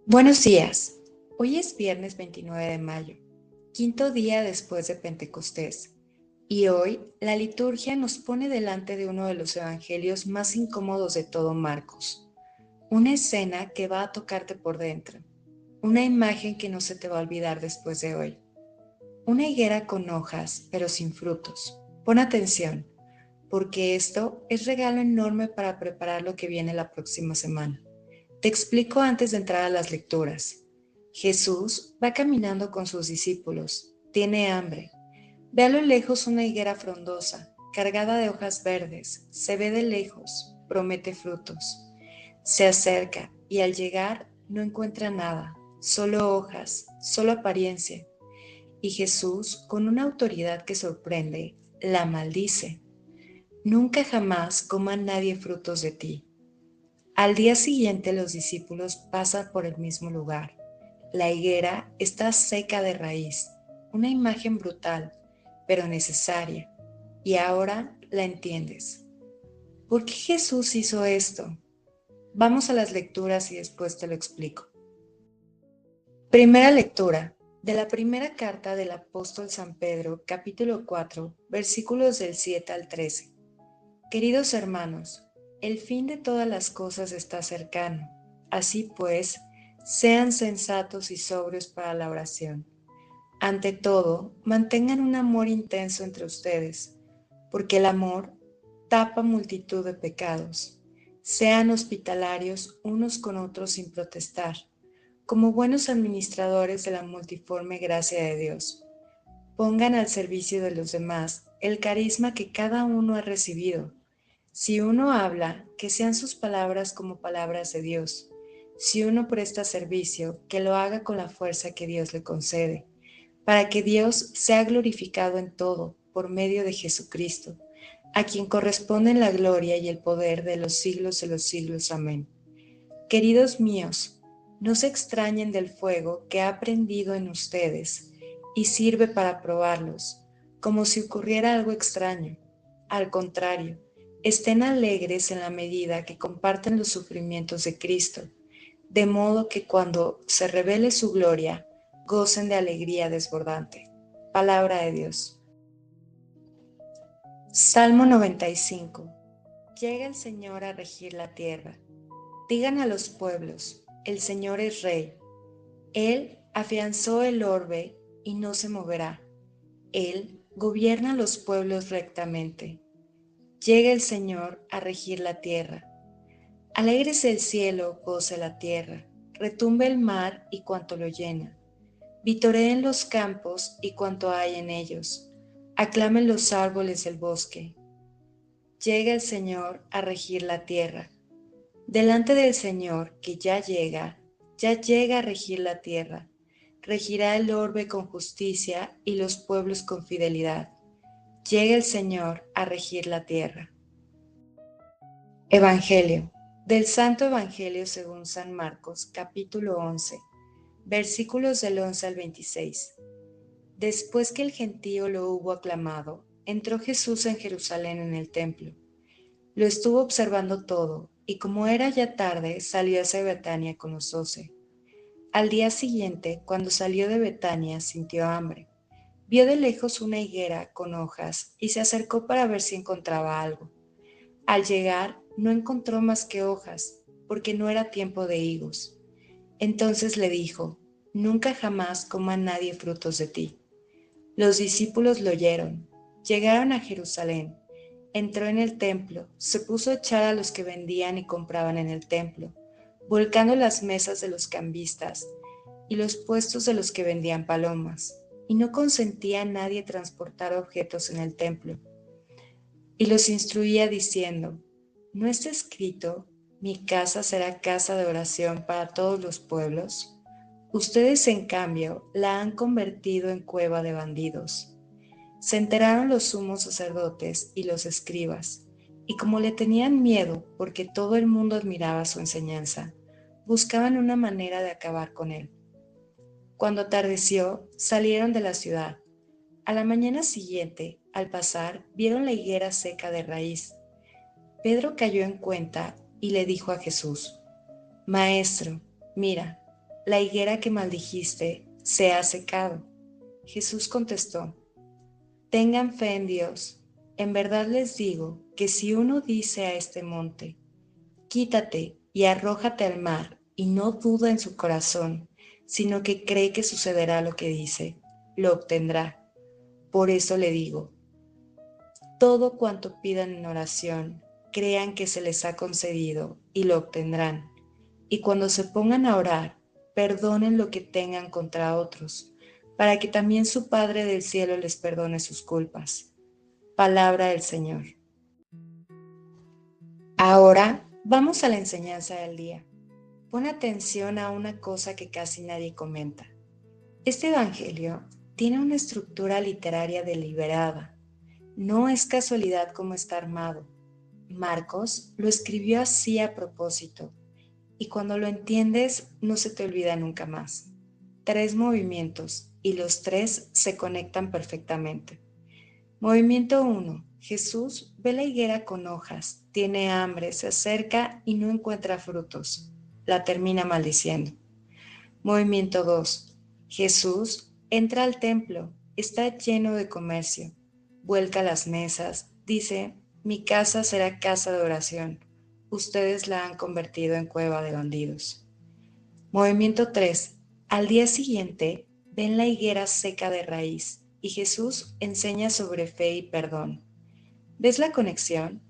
Buenos días. Hoy es viernes 29 de mayo, quinto día después de Pentecostés, y hoy la liturgia nos pone delante de uno de los evangelios más incómodos de todo Marcos, una escena que va a tocarte por dentro, una imagen que no se te va a olvidar después de hoy, una higuera con hojas pero sin frutos. Pon atención, porque esto es regalo enorme para preparar lo que viene la próxima semana. Te explico antes de entrar a las lecturas. Jesús va caminando con sus discípulos. Tiene hambre. Ve a lo lejos una higuera frondosa, cargada de hojas verdes. Se ve de lejos, promete frutos. Se acerca y al llegar no encuentra nada, solo hojas, solo apariencia. Y Jesús, con una autoridad que sorprende, la maldice. Nunca jamás coma nadie frutos de ti. Al día siguiente los discípulos pasan por el mismo lugar. La higuera está seca de raíz, una imagen brutal, pero necesaria. Y ahora la entiendes. ¿Por qué Jesús hizo esto? Vamos a las lecturas y después te lo explico. Primera lectura de la primera carta del apóstol San Pedro, capítulo 4, versículos del 7 al 13. Queridos hermanos, el fin de todas las cosas está cercano. Así pues, sean sensatos y sobrios para la oración. Ante todo, mantengan un amor intenso entre ustedes, porque el amor tapa multitud de pecados. Sean hospitalarios unos con otros sin protestar, como buenos administradores de la multiforme gracia de Dios. Pongan al servicio de los demás el carisma que cada uno ha recibido. Si uno habla, que sean sus palabras como palabras de Dios. Si uno presta servicio, que lo haga con la fuerza que Dios le concede, para que Dios sea glorificado en todo por medio de Jesucristo, a quien corresponden la gloria y el poder de los siglos de los siglos. Amén. Queridos míos, no se extrañen del fuego que ha prendido en ustedes y sirve para probarlos, como si ocurriera algo extraño. Al contrario, estén alegres en la medida que comparten los sufrimientos de Cristo, de modo que cuando se revele su gloria, gocen de alegría desbordante. Palabra de Dios. Salmo 95. Llega el Señor a regir la tierra. Digan a los pueblos, el Señor es Rey. Él afianzó el orbe y no se moverá. Él gobierna a los pueblos rectamente. Llega el Señor a regir la tierra. Alégrese el cielo, goce la tierra. Retumbe el mar y cuanto lo llena. Vitoreen los campos y cuanto hay en ellos. Aclamen los árboles del bosque. Llega el Señor a regir la tierra. Delante del Señor, que ya llega a regir la tierra. Regirá el orbe con justicia y los pueblos con fidelidad. Llega el Señor a regir la tierra. Evangelio. Del Santo Evangelio según San Marcos, capítulo 11, versículos del 11 al 26. Después que el gentío lo hubo aclamado, entró Jesús en Jerusalén en el templo. Lo estuvo observando todo, y como era ya tarde, salió hacia Betania con los 12. Al día siguiente, cuando salió de Betania, sintió hambre. Vio de lejos una higuera con hojas y se acercó para ver si encontraba algo. Al llegar, no encontró más que hojas, porque no era tiempo de higos. Entonces le dijo, nunca jamás coma nadie frutos de ti. Los discípulos lo oyeron. Llegaron a Jerusalén. Entró en el templo, se puso a echar a los que vendían y compraban en el templo, volcando las mesas de los cambistas y los puestos de los que vendían palomas, y no consentía a nadie transportar objetos en el templo. Y los instruía diciendo, ¿no está escrito, mi casa será casa de oración para todos los pueblos? Ustedes, en cambio, la han convertido en cueva de bandidos. Se enteraron los sumos sacerdotes y los escribas, y como le tenían miedo porque todo el mundo admiraba su enseñanza, buscaban una manera de acabar con él. Cuando atardeció, salieron de la ciudad. A la mañana siguiente, al pasar, vieron la higuera seca de raíz. Pedro cayó en cuenta y le dijo a Jesús, Maestro, mira, la higuera que maldijiste se ha secado. Jesús contestó, tengan fe en Dios. En verdad les digo que si uno dice a este monte, quítate y arrójate al mar, y no duda en su corazón, sino que cree que sucederá lo que dice, lo obtendrá. Por eso le digo, todo cuanto pidan en oración, crean que se les ha concedido y lo obtendrán. Y cuando se pongan a orar, perdonen lo que tengan contra otros, para que también su Padre del cielo les perdone sus culpas. Palabra del Señor. Ahora vamos a la enseñanza del día. Pon atención a una cosa que casi nadie comenta. Este evangelio tiene una estructura literaria deliberada. No es casualidad cómo está armado. Marcos lo escribió así a propósito, y cuando lo entiendes no se te olvida nunca más. 3 movimientos y los 3 se conectan perfectamente. Movimiento 1. Jesús ve la higuera con hojas, tiene hambre, se acerca y no encuentra frutos. La termina maldiciendo. Movimiento 2. Jesús entra al templo, está lleno de comercio, vuelca las mesas, dice, mi casa será casa de oración, ustedes la han convertido en cueva de bandidos. Movimiento 3. Al día siguiente, ven la higuera seca de raíz y Jesús enseña sobre fe y perdón. ¿Ves la conexión?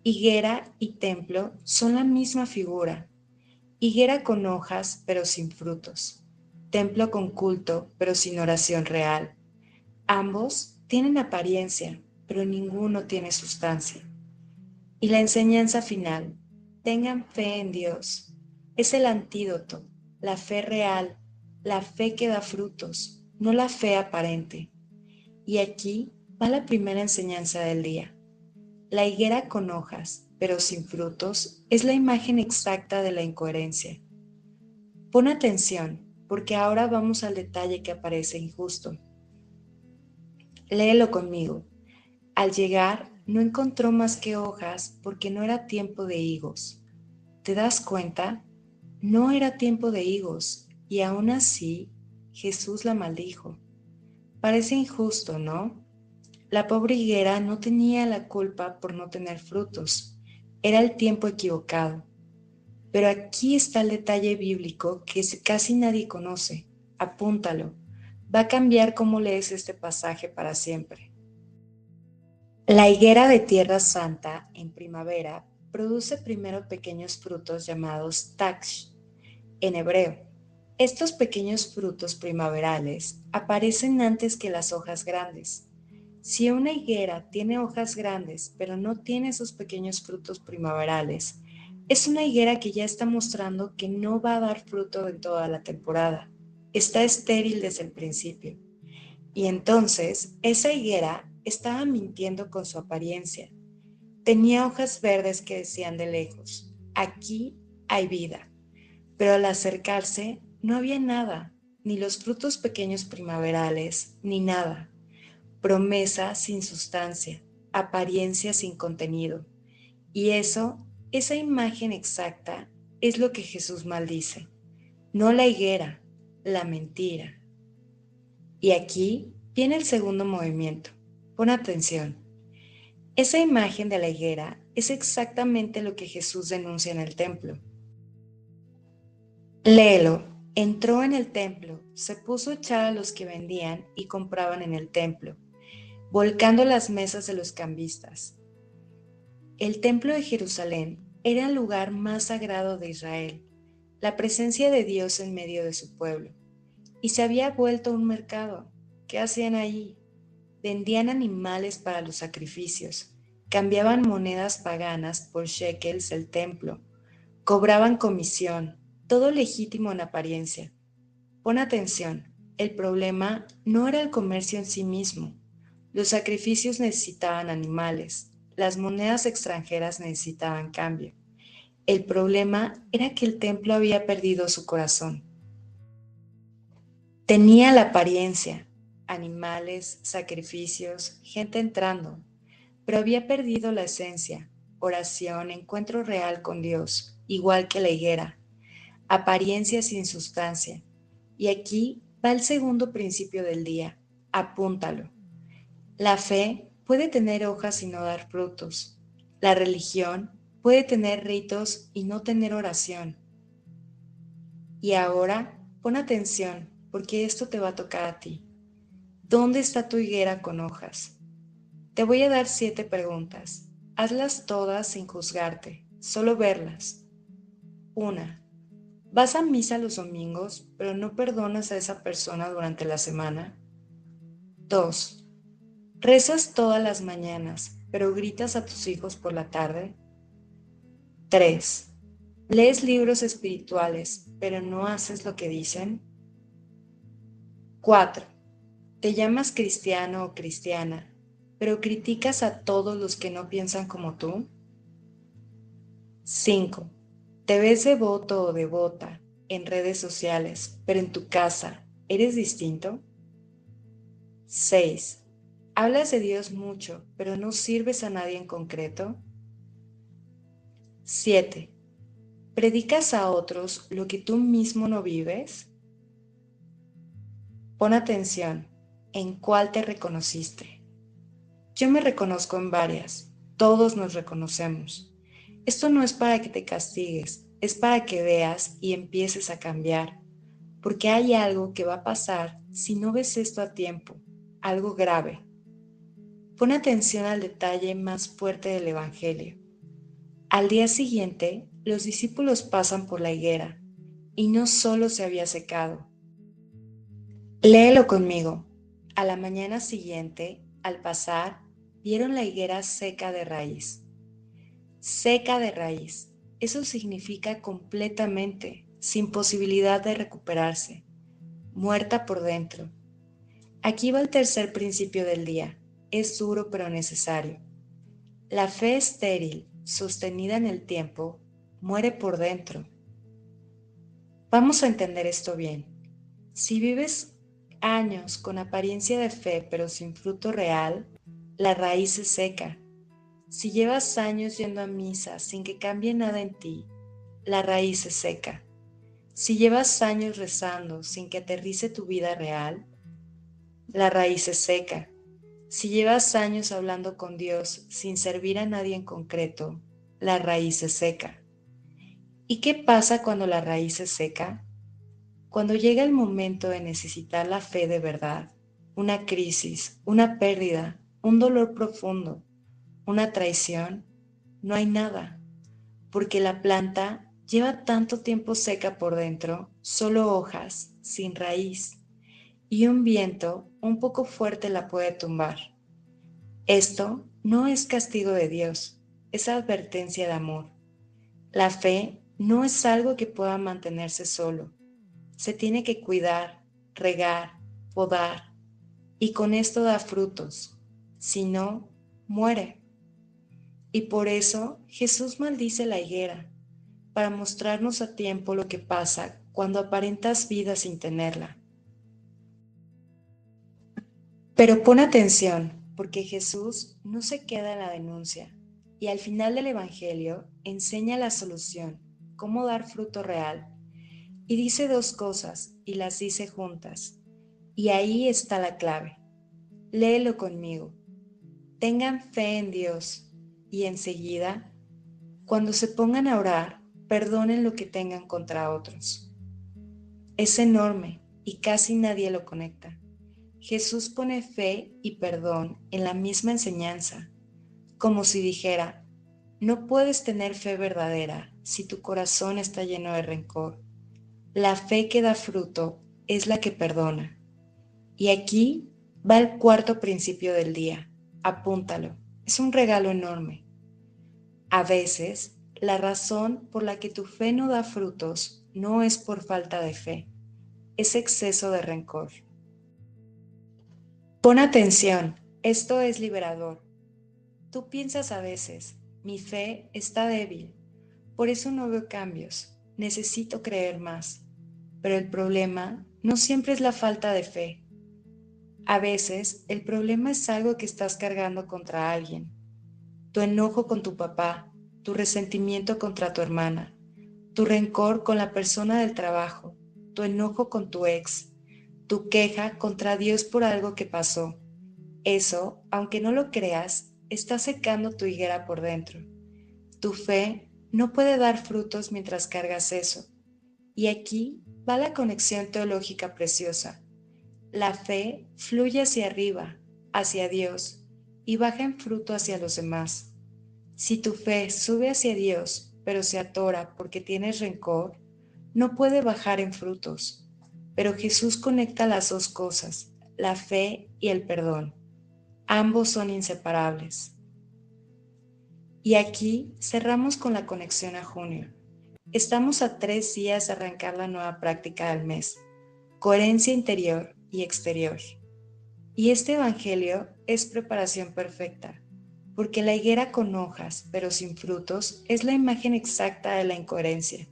Higuera y templo son la misma figura. Higuera con hojas, pero sin frutos. Templo con culto, pero sin oración real. Ambos tienen apariencia, pero ninguno tiene sustancia. Y la enseñanza final, tengan fe en Dios. Es el antídoto, la fe real, la fe que da frutos, no la fe aparente. Y aquí va la primera enseñanza del día. La higuera con hojas, pero sin frutos, es la imagen exacta de la incoherencia. Pon atención, porque ahora vamos al detalle que aparece injusto. Léelo conmigo. Al llegar, no encontró más que hojas porque no era tiempo de higos. ¿Te das cuenta? No era tiempo de higos, y aún así Jesús la maldijo. Parece injusto, ¿no? La pobre higuera no tenía la culpa por no tener frutos. Era el tiempo equivocado. Pero aquí está el detalle bíblico que casi nadie conoce. Apúntalo. Va a cambiar cómo lees este pasaje para siempre. La higuera de Tierra Santa, en primavera, produce primero pequeños frutos llamados taksh, en hebreo. Estos pequeños frutos primaverales aparecen antes que las hojas grandes. Si una higuera tiene hojas grandes pero no tiene esos pequeños frutos primaverales, es una higuera que ya está mostrando que no va a dar fruto en toda la temporada. Está estéril desde el principio. Y entonces esa higuera estaba mintiendo con su apariencia. Tenía hojas verdes que decían de lejos, aquí hay vida. Pero al acercarse no había nada, ni los frutos pequeños primaverales, ni nada. Promesa sin sustancia, apariencia sin contenido. Y esa imagen exacta, es lo que Jesús maldice. No la higuera, la mentira. Y aquí viene el segundo movimiento. Pon atención. Esa imagen de la higuera es exactamente lo que Jesús denuncia en el templo. Léelo. Entró en el templo, se puso a echar a los que vendían y compraban en el templo, volcando las mesas de los cambistas. El templo de Jerusalén era el lugar más sagrado de Israel, la presencia de Dios en medio de su pueblo, y se había vuelto un mercado. ¿Qué hacían allí? Vendían animales para los sacrificios, cambiaban monedas paganas por shekels del templo, cobraban comisión, todo legítimo en apariencia. Pon atención, el problema no era el comercio en sí mismo. Los sacrificios necesitaban animales, las monedas extranjeras necesitaban cambio. El problema era que el templo había perdido su corazón. Tenía la apariencia, animales, sacrificios, gente entrando, pero había perdido la esencia, oración, encuentro real con Dios, igual que la higuera. apariencia sin sustancia. Y aquí va el segundo principio del día. Apúntalo. La fe puede tener hojas y no dar frutos. La religión puede tener ritos y no tener oración. Y ahora pon atención, porque esto te va a tocar a ti. ¿Dónde está tu higuera con hojas? Te voy a dar 7 preguntas. Hazlas todas sin juzgarte, solo verlas. 1. ¿Vas a misa los domingos, pero no perdonas a esa persona durante la semana? 2. ¿Rezas todas las mañanas, pero gritas a tus hijos por la tarde? 3. ¿Lees libros espirituales, pero no haces lo que dicen? 4. ¿Te llamas cristiano o cristiana, pero criticas a todos los que no piensan como tú? 5. ¿Te ves devoto o devota en redes sociales, pero en tu casa eres distinto? 6. ¿Hablas de Dios mucho, pero no sirves a nadie en concreto? 7. ¿Predicas a otros lo que tú mismo no vives? Pon atención, ¿en cuál te reconociste? Yo me reconozco en varias, todos nos reconocemos. Esto no es para que te castigues, es para que veas y empieces a cambiar, porque hay algo que va a pasar si no ves esto a tiempo, algo grave. Pon atención al detalle más fuerte del Evangelio. Al día siguiente, los discípulos pasan por la higuera, y no solo se había secado. Léelo conmigo. A la mañana siguiente, al pasar, vieron la higuera seca de raíz. Seca de raíz. Eso significa completamente, sin posibilidad de recuperarse, muerta por dentro. Aquí va el tercer principio del día. Es duro pero necesario. La fe estéril, sostenida en el tiempo, muere por dentro. Vamos a entender esto bien. Si vives años con apariencia de fe pero sin fruto real, la raíz se seca. Si llevas años yendo a misa sin que cambie nada en ti, la raíz se seca. Si llevas años rezando sin que aterrice tu vida real, la raíz se seca. Si llevas años hablando con Dios sin servir a nadie en concreto, la raíz se seca. ¿Y qué pasa cuando la raíz se seca? Cuando llega el momento de necesitar la fe de verdad, una crisis, una pérdida, un dolor profundo, una traición, no hay nada, porque la planta lleva tanto tiempo seca por dentro, solo hojas, sin raíz, y un viento un poco fuerte la puede tumbar. Esto no es castigo de Dios, es advertencia de amor. La fe no es algo que pueda mantenerse solo. Se tiene que cuidar, regar, podar, y con esto da frutos. Si no, muere. Y por eso Jesús maldice la higuera, para mostrarnos a tiempo lo que pasa cuando aparentas vida sin tenerla. Pero pon atención, porque Jesús no se queda en la denuncia, y al final del Evangelio enseña la solución, cómo dar fruto real. Y dice 2 cosas, y las dice juntas. Y ahí está la clave. Léelo conmigo. Tengan fe en Dios, y enseguida, cuando se pongan a orar, perdonen lo que tengan contra otros. Es enorme y casi nadie lo conecta. Jesús pone fe y perdón en la misma enseñanza, como si dijera, no puedes tener fe verdadera si tu corazón está lleno de rencor. La fe que da fruto es la que perdona. Y aquí va el cuarto principio del día. Apúntalo. Es un regalo enorme. A veces, la razón por la que tu fe no da frutos no es por falta de fe, es exceso de rencor. Pon atención, esto es liberador. Tú piensas a veces, mi fe está débil, por eso no veo cambios, necesito creer más. Pero el problema no siempre es la falta de fe. A veces el problema es algo que estás cargando contra alguien. Tu enojo con tu papá, tu resentimiento contra tu hermana, tu rencor con la persona del trabajo, tu enojo con tu ex, tu queja contra Dios por algo que pasó. Eso, aunque no lo creas, está secando tu higuera por dentro. Tu fe no puede dar frutos mientras cargas eso. Y aquí va la conexión teológica preciosa. La fe fluye hacia arriba, hacia Dios, y baja en fruto hacia los demás. Si tu fe sube hacia Dios, pero se atora porque tienes rencor, no puede bajar en frutos. Pero Jesús conecta las dos cosas, la fe y el perdón. Ambos son inseparables. Y aquí cerramos con la conexión a junio. Estamos a 3 días de arrancar la nueva práctica del mes, coherencia interior y exterior. Y este evangelio es preparación perfecta, porque la higuera con hojas pero sin frutos es la imagen exacta de la incoherencia,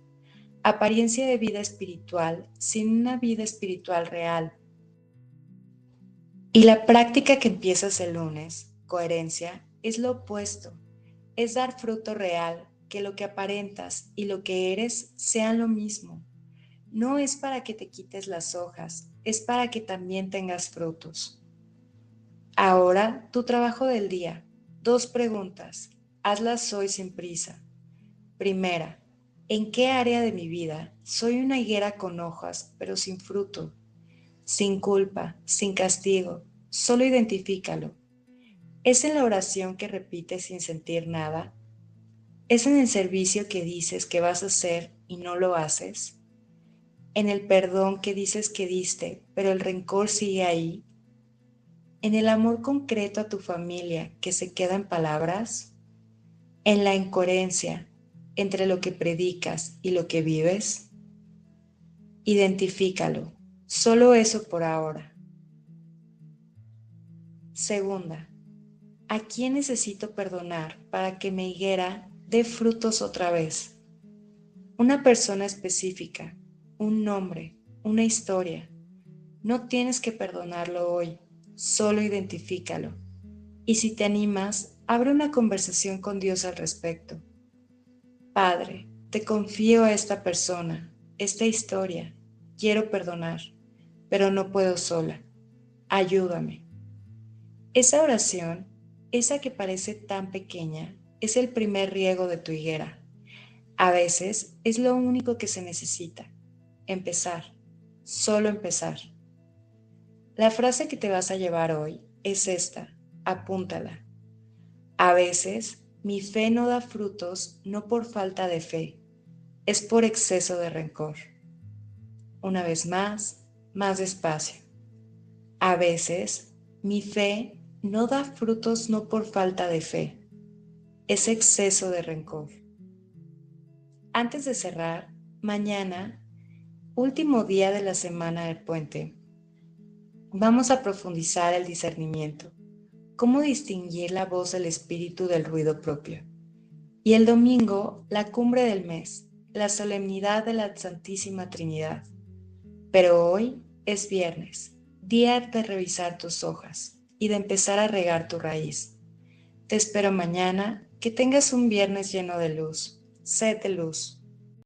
apariencia de vida espiritual sin una vida espiritual real. Y la práctica que empiezas el lunes, coherencia, es lo opuesto, es dar fruto real, que lo que aparentas y lo que eres sean lo mismo. No es para que te quites las hojas, es para que también tengas frutos. Ahora, tu trabajo del día. 2 preguntas. Hazlas hoy sin prisa. Primera, ¿en qué área de mi vida soy una higuera con hojas, pero sin fruto? Sin culpa, sin castigo, solo identifícalo. ¿Es en la oración que repites sin sentir nada? ¿Es en el servicio que dices que vas a hacer y no lo haces? ¿En el perdón que dices que diste, pero el rencor sigue ahí? ¿En el amor concreto a tu familia que se queda en palabras? ¿En la incoherencia entre lo que predicas y lo que vives? Identifícalo. Solo eso por ahora. Segunda, ¿a quién necesito perdonar para que mi higuera dé frutos otra vez? Una persona específica, un nombre, una historia. No tienes que perdonarlo hoy, solo identifícalo. Y si te animas, abre una conversación con Dios al respecto. Padre, te confío a esta persona, esta historia. Quiero perdonar, pero no puedo sola. Ayúdame. Esa oración, esa que parece tan pequeña, es el primer riego de tu higuera. A veces es lo único que se necesita. Empezar, solo empezar. La frase que te vas a llevar hoy es esta, apúntala. A veces mi fe no da frutos no por falta de fe, es por exceso de rencor. Una vez más despacio. A veces mi fe no da frutos no por falta de fe, es exceso de rencor. Antes de cerrar, mañana, último día de la semana del puente, vamos a profundizar el discernimiento, cómo distinguir la voz del espíritu del ruido propio. Y el domingo, la cumbre del mes, la solemnidad de la Santísima Trinidad. Pero hoy es viernes, día de revisar tus hojas y de empezar a regar tu raíz. Te espero mañana, que tengas un viernes lleno de luz. Sed de luz.